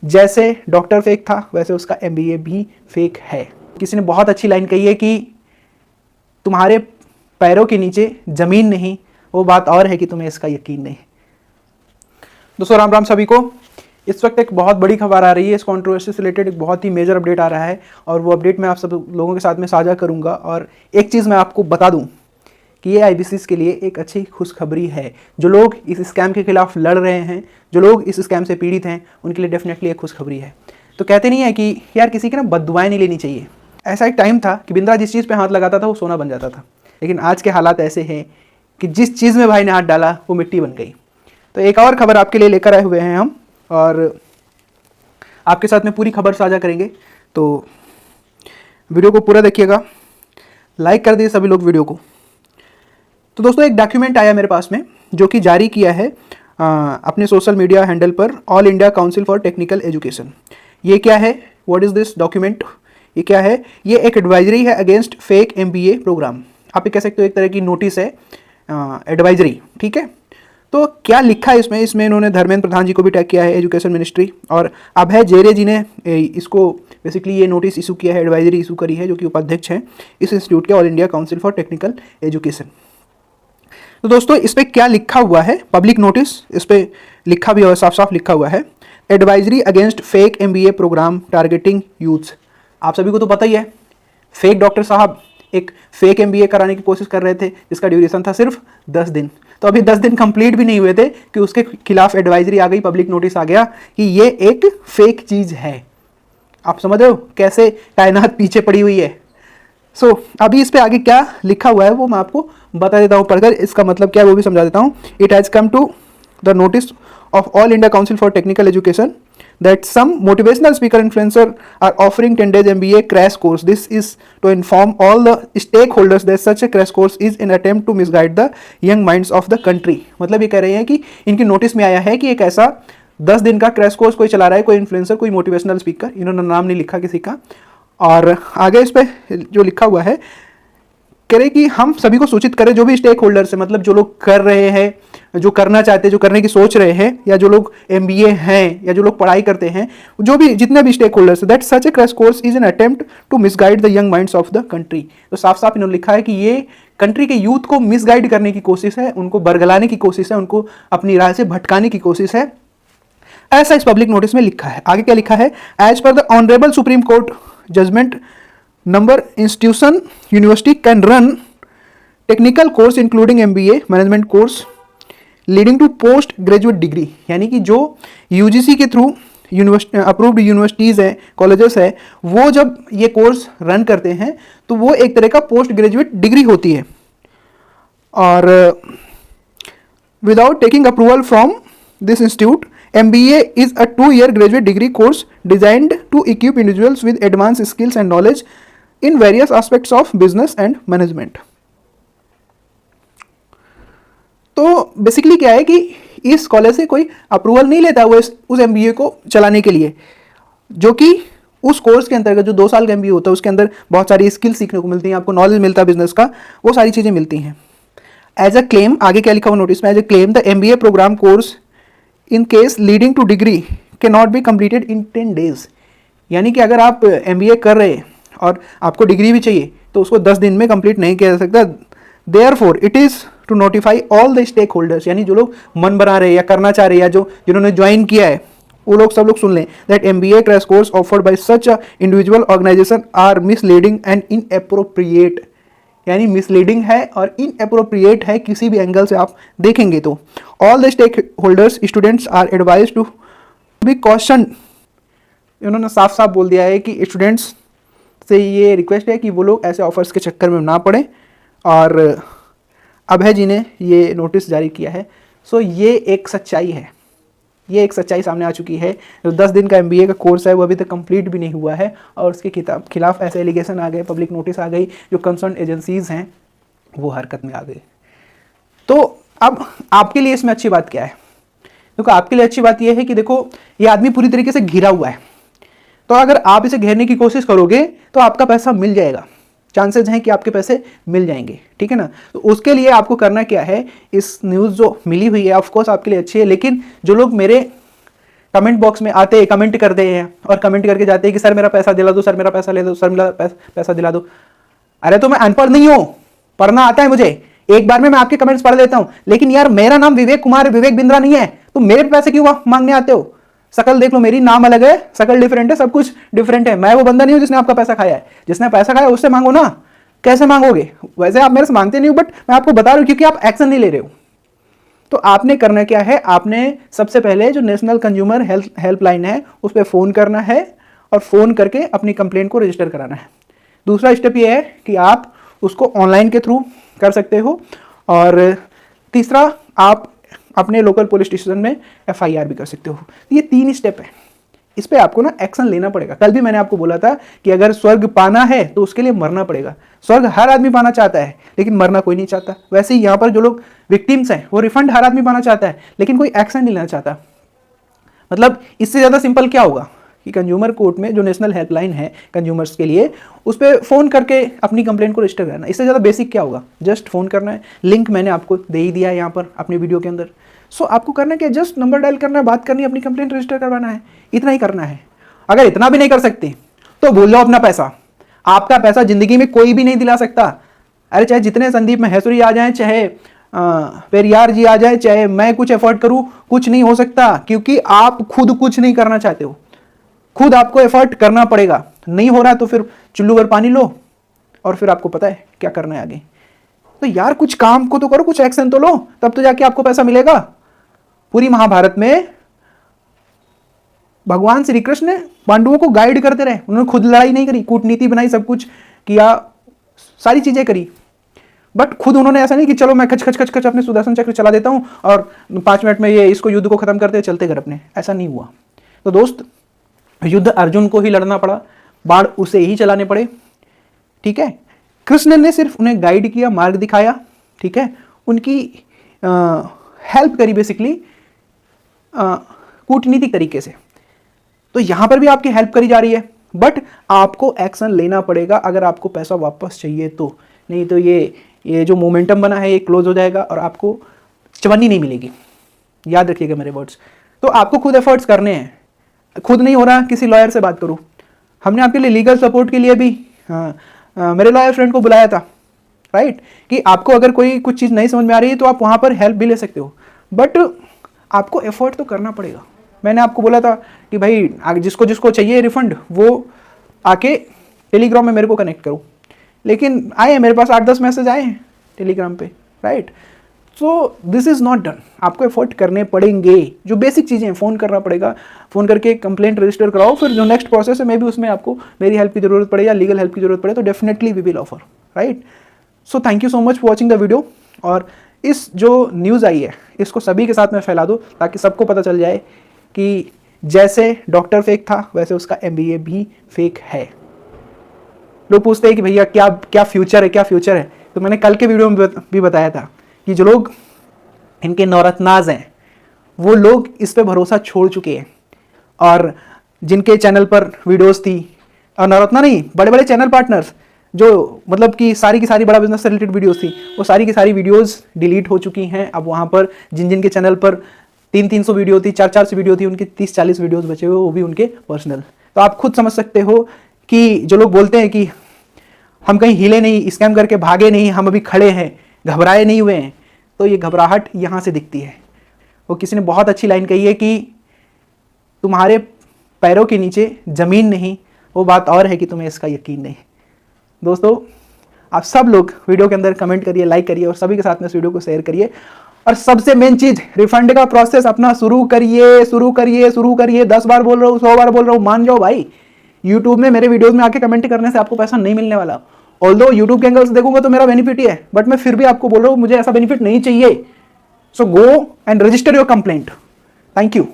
जैसे doctor fake था वैसे उसका MBA भी फेक है। किसी ने बहुत अच्छी लाइन कही है कि तुम्हारे पैरों के नीचे ज़मीन नहीं, वो बात और है कि तुम्हें इसका यकीन नहीं। दोस्तों राम राम सभी को। इस वक्त एक बहुत बड़ी खबर आ रही है, इस कंट्रोवर्सी से रिलेटेड एक बहुत ही मेजर अपडेट आ रहा है और वो अपडेट मैं आप सब लोगों के साथ में साझा करूंगा। और एक चीज़ मैं आपको बता दूं कि ये IBCs के लिए एक अच्छी खुशखबरी है। जो लोग इस स्कैम के खिलाफ लड़ रहे हैं, जो लोग इस स्कैम से पीड़ित हैं, उनके लिए डेफिनेटली एक खुशखबरी है। तो कहते नहीं है कि यार किसी की ना बद्दुआएं नहीं लेनी चाहिए। ऐसा एक टाइम था कि बिंद्रा जिस चीज़ पे हाथ लगाता था वो सोना बन जाता था, लेकिन आज के हालात ऐसे हैं कि जिस चीज़ में भाई ने हाथ डाला वो मिट्टी बन गई। तो एक और खबर आपके लिए लेकर आए हुए हैं हम और आपके साथ में पूरी खबर साझा करेंगे। तो वीडियो को पूरा देखिएगा, लाइक कर दिए सभी लोग वीडियो को। तो दोस्तों एक डॉक्यूमेंट आया मेरे पास में जो कि जारी किया है अपने सोशल मीडिया हैंडल पर all India council for technical education. ये क्या है, व्हाट इज़ दिस डॉक्यूमेंट, ये क्या है? ये एक एडवाइजरी है अगेंस्ट फेक MBA प्रोग्राम। आप ये कह सकते हो एक तरह की नोटिस है, एडवाइजरी, ठीक है। तो क्या लिखा है इसमें? इसमें इन्होंने धर्मेंद्र प्रधान जी को भी टैग किया है, एजुकेशन मिनिस्ट्री, और अभय जेरे जी ने इसको बेसिकली ये नोटिस इशू किया है, एडवाइजरी इशू करी है, जो कि उपाध्यक्ष हैं इस इंस्टीट्यूट के all India council for technical education. तो दोस्तों इस पर क्या लिखा हुआ है, पब्लिक नोटिस इस पर लिखा भी हुआ, साफ साफ लिखा हुआ है, advisory against fake MBA program targeting youths. आप सभी को तो पता ही है, फेक डॉक्टर साहब एक फेक MBA कराने की कोशिश कर रहे थे जिसका ड्यूरेशन था सिर्फ 10 दिन। तो अभी 10 दिन कंप्लीट भी नहीं हुए थे कि उसके खिलाफ एडवाइजरी आ गई, पब्लिक नोटिस आ गया कि ये एक फेक चीज़ है। आप समझ रहे हो कैसे कायनात पीछे पड़ी हुई है। अभी इस पे आगे क्या लिखा हुआ है वो मैं आपको बता देता हूँ, पढ़कर इसका मतलब क्या है वो भी समझा देता हूँ। It has come to the notice of All India Council for Technical Education that some motivational speaker influencer are offering 10 days MBA crash course. This is to inform all the stakeholders that such a crash course is an attempt to misguide the young minds of the country. मतलब ये कह रहे हैं कि इनकी notice में आया है कि एक ऐसा 10 दिन का क्रैश कोर्स कोई चला रहा है, कोई इन्फ्लुएंसर, कोई मोटिवेशनल स्पीकर, इन्होंने नाम नहीं लिखा किसी का। और आगे इस पर जो लिखा हुआ है कह रहे कि हम सभी को सूचित करें, जो भी स्टेक होल्डर्स है, मतलब जो लोग कर रहे हैं, जो करना चाहते हैं, जो करने की सोच रहे हैं, या जो लोग MBA हैं या जो लोग पढ़ाई करते हैं, जो भी जितने भी stakeholders, that such a crash course is an attempt to misguide the young minds of the country. तो साफ साफ इन्होंने लिखा है कि ये कंट्री के यूथ को मिसगाइड करने की कोशिश है, उनको बरगलाने की कोशिश है, उनको अपनी राह से भटकाने की कोशिश है, ऐसा इस पब्लिक नोटिस में लिखा है। आगे क्या लिखा है? As per the honourable Supreme Court judgment number institution university can run technical course including MBA management course leading to post graduate degree। यानी कि जो UGC के थ्रू अप्रूव्ड यूनिवर्सिटीज़ है, कॉलेजेस है, वो जब ये कोर्स रन करते हैं तो वो एक तरह का पोस्ट ग्रेजुएट डिग्री होती है। और without taking approval from this institute, MBA is a 2-year graduate degree course designed to equip individuals with advanced skills and knowledge in various aspects of business and management। तो basically क्या है कि इस college से कोई approval नहीं लेता हुआ उस MBA को चलाने के लिए, जो कि उस कोर्स के अंतर्गत जो 2 साल का MBA होता है उसके अंदर बहुत सारी स्किल सीखने को मिलती हैं, आपको नॉलेज मिलता है बिजनेस का, वो सारी चीज़ें मिलती हैं। एज अ क्लेम, आगे क्या लिखा हुआ नोटिस में, as a claim the MBA program course in case leading to degree can not be completed in 10 days. यानी कि अगर आप MBA कर रहे हैं और आपको डिग्री भी चाहिए तो उसको 10 दिन में कंप्लीट नहीं किया जा सकता। Therefore it is to notify all the stakeholders, यानी जो लोग मन बना रहे हैं या करना चाह रहे हैं या जिन्होंने ज्वाइन किया है, वो लोग सब लोग सुन लें, that MBA crash course offered by such a individual organisation are misleading and inappropriate. यानी मिसलीडिंग है और इनएप्रोप्रिएट है किसी भी एंगल से आप देखेंगे तो। All the stakeholders students are advise to be caution. इन्होंने साफ साफ बोल दिया है कि स्टूडेंट्स से ये रिक्वेस्ट है कि वो लोग ऐसे ऑफर्स के चक्कर में ना पड़ें, और अभय जी ने ये नोटिस जारी किया है। ये एक सच्चाई है, ये एक सच्चाई सामने आ चुकी है। जो 10 दिन का MBA का कोर्स है वो अभी तक कंप्लीट भी नहीं हुआ है और उसके खिलाफ ऐसे एलिगेशन आ गए, पब्लिक नोटिस आ गई, जो कंसर्न एजेंसीज हैं वो हरकत में आ गई। तो अब आपके लिए इसमें अच्छी बात क्या है? देखो आपके लिए अच्छी बात यह है कि देखो ये आदमी पूरी तरीके से घिरा हुआ है, तो अगर आप इसे घेरने की कोशिश करोगे तो आपका पैसा मिल जाएगा, चांसेस हैं कि आपके पैसे मिल जाएंगे, ठीक है ना। तो उसके लिए आपको करना क्या है, इस न्यूज़ जो मिली हुई है ऑफकोर्स आपके लिए अच्छी है, लेकिन जो लोग मेरे कमेंट बॉक्स में आते कमेंट करते हैं और कमेंट करके जाते हैं कि सर मेरा पैसा दिला दो, सर मेरा पैसा ले दो, सर मेरा पैसा दिला दो। अरे तो मैं अनपढ़ नहीं हूं, पढ़ना आता है मुझे, एक बार में मैं आपके कमेंट्स पढ़ लेता हूं, लेकिन यार मेरा नाम विवेक कुमार विवेक बिंद्रा नहीं है, तो मेरे पैसे क्यों मांगने आते हो? शकल देख लो मेरी, नाम अलग है, शकल डिफरेंट है, सब कुछ डिफरेंट है। मैं वो बंदा नहीं हूं जिसने आपका पैसा खाया है। जिसने पैसा खाया उससे मांगो ना। कैसे मांगोगे? वैसे आप मेरे से मांगते नहीं हो, बट मैं आपको बता रहा हूं क्योंकि आप एक्शन नहीं ले रहे हो। तो आपने करना क्या है, आपने सबसे पहले जो नेशनल कंज्यूमर हेल्पलाइन है उस पर फोन करना है और फोन करके अपनी कंप्लेंट को रजिस्टर कराना है। दूसरा स्टेप ये है कि आप उसको ऑनलाइन के थ्रू कर सकते हो, और तीसरा आप अपने लोकल पुलिस स्टेशन में FIR भी कर सकते हो। ये 3 स्टेप है, इस पे आपको ना एक्शन लेना पड़ेगा। कल भी मैंने आपको बोला था कि अगर स्वर्ग पाना है तो उसके लिए मरना पड़ेगा। स्वर्ग हर आदमी पाना चाहता है लेकिन मरना कोई नहीं चाहता। वैसे ही यहाँ पर जो लोग विक्टिम्स हैं वो रिफंड हर आदमी पाना चाहता है लेकिन कोई एक्शन नहीं लेना चाहता। मतलब इससे ज़्यादा सिंपल क्या होगा कि कंज्यूमर कोर्ट में जो नेशनल हेल्पलाइन है कंज्यूमर्स के लिए, उस पर फ़ोन करके अपनी कंप्लेंट को रजिस्टर करना। इससे ज़्यादा बेसिक क्या होगा, जस्ट फ़ोन करना है। लिंक मैंने आपको दे ही दिया है यहाँ पर अपनी वीडियो के अंदर। सो आपको करना क्या, जस्ट नंबर डायल करना है, बात करनी है, अपनी कंप्लेंट रजिस्टर करवाना है, इतना ही करना है। अगर इतना भी नहीं कर सकते तो भूल जाओ अपना पैसा। आपका पैसा ज़िंदगी में कोई भी नहीं दिला सकता। अरे चाहे जितने संदीप महेश्वरी आ जाएँ, चाहे पेरियार जी आ जाए, चाहे मैं कुछ एफर्ट करूँ, कुछ नहीं हो सकता, क्योंकि आप खुद कुछ नहीं करना चाहते हो। खुद आपको एफर्ट करना पड़ेगा। नहीं हो रहा तो फिर चुल्लू भर पानी लो और फिर आपको पता है क्या करना है आगे। तो यार कुछ काम को तो करो, कुछ एक्शन तो लो, तब तो जाके आपको पैसा मिलेगा। पूरी महाभारत में भगवान श्री कृष्ण पांडवों को गाइड करते रहे, उन्होंने खुद लड़ाई नहीं करी, कूटनीति बनाई, सब कुछ किया, सारी चीजें करी, बट खुद उन्होंने ऐसा नहीं कि चलो मैं खच खच खच खच अपने सुदर्शन चक्र चला देता हूं और 5 मिनट में ये इसको युद्ध को खत्म करते चलते घर अपने। ऐसा नहीं हुआ। तो दोस्त, युद्ध अर्जुन को ही लड़ना पड़ा, बाण उसे ही चलाने पड़े, ठीक है। कृष्ण ने सिर्फ उन्हें गाइड किया, मार्ग दिखाया, ठीक है, उनकी हेल्प करी बेसिकली कूटनीतिक तरीके से। तो यहां पर भी आपकी हेल्प करी जा रही है, बट आपको एक्शन लेना पड़ेगा अगर आपको पैसा वापस चाहिए तो। नहीं तो ये जो मोमेंटम बना है ये क्लोज हो जाएगा और आपको चवन्नी नहीं मिलेगी। याद रखिएगा मेरे वर्ड्स। तो आपको खुद एफर्ट्स करने हैं। खुद नहीं हो रहा, किसी लॉयर से बात करो। हमने आपके लिए लीगल सपोर्ट के लिए भी मेरे लॉयर फ्रेंड को बुलाया था, राइट, कि आपको अगर कोई कुछ चीज़ नहीं समझ में आ रही है तो आप वहाँ पर हेल्प भी ले सकते हो, बट आपको एफर्ट तो करना पड़ेगा। मैंने आपको बोला था कि भाई जिसको जिसको चाहिए रिफंड वो आके टेलीग्राम में मेरे को कनेक्ट करो, लेकिन आए मेरे पास 8-10 मैसेज आए हैं टेलीग्राम पे, right. So this is not done. आपको एफर्ट करने पड़ेंगे। जो बेसिक चीज़ें हैं, फ़ोन करना पड़ेगा, फ़ोन करके कंप्लेंट रजिस्टर कराओ। फिर जो नेक्स्ट प्रोसेस है, मे भी उसमें आपको मेरी हेल्प की ज़रूरत पड़े या लीगल हेल्प की ज़रूरत पड़े तो definitely we will offer, right. So thank you so much for watching the video. और इस जो न्यूज़ आई है इसको सभी के साथ में फैला दो ताकि सबको पता चल जाए कि जैसे डॉक्टर फेक था वैसे उसका MBA भी फेक है। लोग पूछते हैं कि भैया क्या क्या फ्यूचर है, क्या फ्यूचर है। तो मैंने कल के वीडियो में भी बताया था कि जो लोग इनके नौरत्नाज हैं वो लोग इस पे भरोसा छोड़ चुके हैं, और जिनके चैनल पर वीडियोस थी, और नौरत्ना नहीं, बड़े बड़े चैनल पार्टनर्स जो मतलब कि सारी की सारी बड़ा बिजनेस से रिलेटेड वीडियोस थी, वो सारी की सारी वीडियोस डिलीट हो चुकी हैं। अब वहाँ पर जिन जिन के चैनल पर 300 वीडियो थी, 400 वीडियो थी, उनकी 30-40 वीडियोस बचे हुए, वो भी उनके पर्सनल। तो आप खुद समझ सकते हो कि जो लोग बोलते हैं कि हम कहीं हिले नहीं, स्कैम करके भागे नहीं, हम अभी खड़े हैं, घबराए नहीं हुए हैं, तो ये घबराहट यहाँ से दिखती है। वो किसी ने बहुत अच्छी लाइन कही है कि तुम्हारे पैरों के नीचे ज़मीन नहीं, वो बात और है कि तुम्हें इसका यकीन नहीं। दोस्तों, आप सब लोग वीडियो के अंदर कमेंट करिए, लाइक करिए और सभी के साथ में इस वीडियो को शेयर करिए। और सबसे मेन चीज़, रिफंड का प्रोसेस अपना शुरू करिए, शुरू करिए, शुरू करिए। 10 बार बोल रहा हूँ, 100 बार बोल रहा हूँ, मान जाओ भाई। यूट्यूब में मेरे वीडियोस में आके कमेंट करने से आपको पैसा नहीं मिलने वाला। ऑल्दो यूट्यूब के एंगल से देखूंगा तो मेरा बेनिफिट ही है, बट मैं फिर भी आपको बोल रहा हूँ मुझे ऐसा बेनिफिट नहीं चाहिए। So go and register your complaint. Thank you.